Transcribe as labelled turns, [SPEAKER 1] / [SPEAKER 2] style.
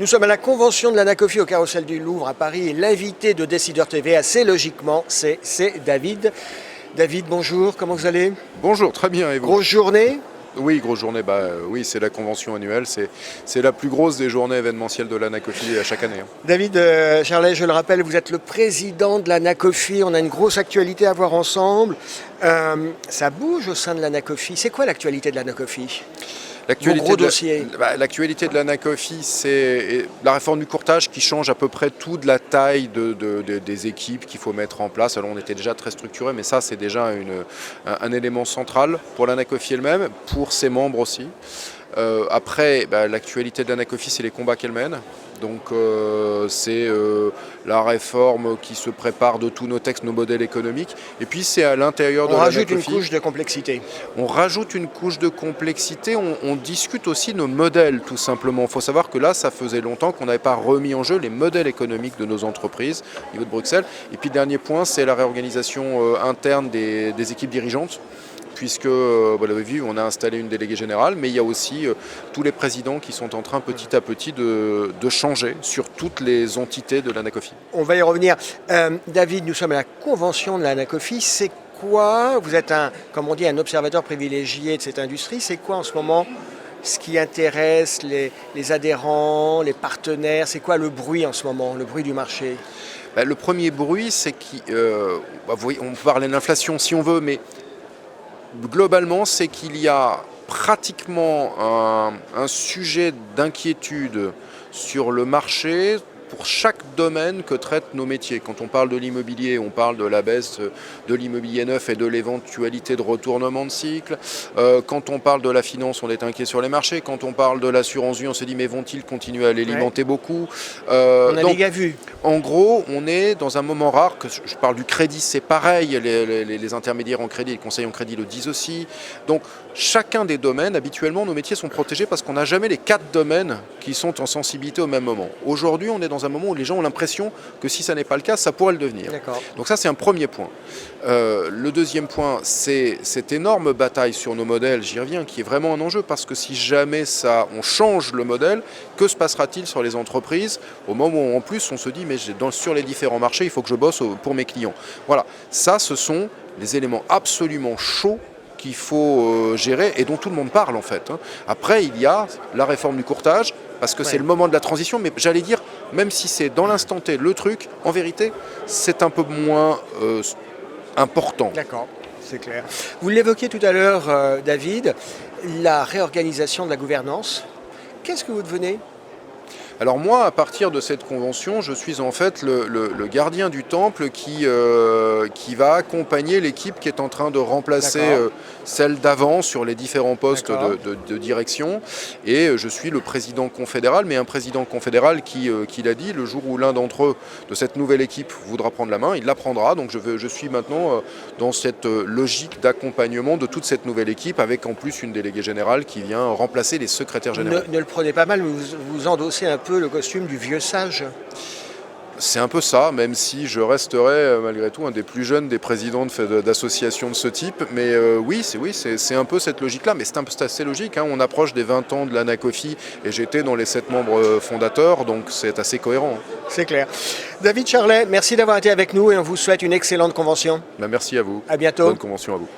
[SPEAKER 1] Nous sommes à la convention de l'Anacoffi au Carrousel du Louvre à Paris et l'invité de Décideur TV, assez logiquement, c'est David. David, bonjour, comment vous allez?
[SPEAKER 2] Bonjour, très bien, et vous?
[SPEAKER 1] Grosse journée?
[SPEAKER 2] Oui, grosse journée, oui, c'est la convention annuelle, c'est la plus grosse des journées événementielles de l'Anacoffi à chaque année.
[SPEAKER 1] David Charlet, je le rappelle, vous êtes le président de l'Anacoffi, on a une grosse actualité à voir ensemble. Ça bouge au sein de l'Anacoffi, c'est quoi l'actualité de l'Anacoffi?
[SPEAKER 2] L'actualité de l'Anacoffi, c'est la réforme du courtage qui change à peu près tout de la taille des équipes qu'il faut mettre en place. Alors on était déjà très structuré, mais ça c'est déjà un élément central pour l'Anacoffi elle-même, pour ses membres aussi. Après, l'actualité de l'Anacoffi, c'est les combats qu'elle mène. Donc c'est la réforme qui se prépare de tous nos textes, nos modèles économiques. Et puis c'est à l'intérieur de l'Anacoffi.
[SPEAKER 1] On rajoute une couche de complexité.
[SPEAKER 2] On rajoute une couche de complexité, on discute aussi nos modèles tout simplement. Il faut savoir que là, ça faisait longtemps qu'on n'avait pas remis en jeu les modèles économiques de nos entreprises au niveau de Bruxelles. Et puis le dernier point, c'est la réorganisation interne des équipes dirigeantes. Puisque, vous l'avez vu, on a installé une déléguée générale, mais il y a aussi tous les présidents qui sont en train petit à petit de changer sur toutes les entités de l'Anacoffi.
[SPEAKER 1] On va y revenir. David, nous sommes à la convention de l'Anacoffi. C'est quoi? Vous êtes comme on dit, un observateur privilégié de cette industrie. C'est quoi en ce moment ce qui intéresse les adhérents, les partenaires? C'est quoi le bruit en ce moment, le bruit du marché?
[SPEAKER 2] Le premier bruit, c'est on peut parler de l'inflation si on veut, mais globalement, c'est qu'il y a pratiquement un sujet d'inquiétude sur le marché pour chaque domaine que traitent nos métiers. Quand on parle de l'immobilier, on parle de la baisse de l'immobilier neuf et de l'éventualité de retournement de cycle. Quand on parle de la finance, on est inquiet sur les marchés. Quand on parle de l'assurance vie, on se dit mais vont-ils continuer à l'alimenter beaucoup?
[SPEAKER 1] On a déjà vu.
[SPEAKER 2] En gros, on est dans un moment rare, que je parle du crédit, c'est pareil, les intermédiaires en crédit, les conseillers en crédit le disent aussi. Donc chacun des domaines, habituellement, nos métiers sont protégés parce qu'on n'a jamais les 4 domaines qui sont en sensibilité au même moment. Aujourd'hui, on est dans un moment où les gens ont l'impression que si ça n'est pas le cas, ça pourrait le devenir. Donc ça, c'est un premier point. Le deuxième point, c'est cette énorme bataille sur nos modèles, j'y reviens, qui est vraiment un enjeu, parce que si jamais on change le modèle, que se passera-t-il sur les entreprises au moment où, en plus, on se dit, mais sur les différents marchés, il faut que je bosse pour mes clients. Voilà, ça, ce sont les éléments absolument chauds qu'il faut gérer et dont tout le monde parle en fait. Après, il y a la réforme du courtage, parce que c'est le moment de la transition, mais j'allais dire, même si c'est dans l'instant T le truc, en vérité, c'est un peu moins important.
[SPEAKER 1] D'accord, c'est clair. Vous l'évoquiez tout à l'heure, David, la réorganisation de la gouvernance. Qu'est-ce que vous devenez ?
[SPEAKER 2] Alors moi, à partir de cette convention, je suis en fait le gardien du temple qui va accompagner l'équipe qui est en train de remplacer celle d'avant sur les différents postes de direction. Et je suis le président confédéral, mais un président confédéral qui l'a dit, le jour où l'un d'entre eux, de cette nouvelle équipe, voudra prendre la main, il la prendra. Donc je suis maintenant dans cette logique d'accompagnement de toute cette nouvelle équipe, avec en plus une déléguée générale qui vient remplacer les secrétaires généraux.
[SPEAKER 1] Ne le prenez pas mal, vous endossez un peu le costume du vieux sage.
[SPEAKER 2] C'est un peu ça, même si je resterai malgré tout un des plus jeunes des présidents d'associations de ce type. Mais oui, c'est un peu cette logique-là. Mais c'est assez logique, hein. On approche des 20 ans de l'Anacoffi et j'étais dans les 7 membres fondateurs, donc c'est assez cohérent.
[SPEAKER 1] C'est clair. David Charlet, merci d'avoir été avec nous et on vous souhaite une excellente convention.
[SPEAKER 2] Merci à vous.
[SPEAKER 1] À bientôt.
[SPEAKER 2] Bonne convention à vous.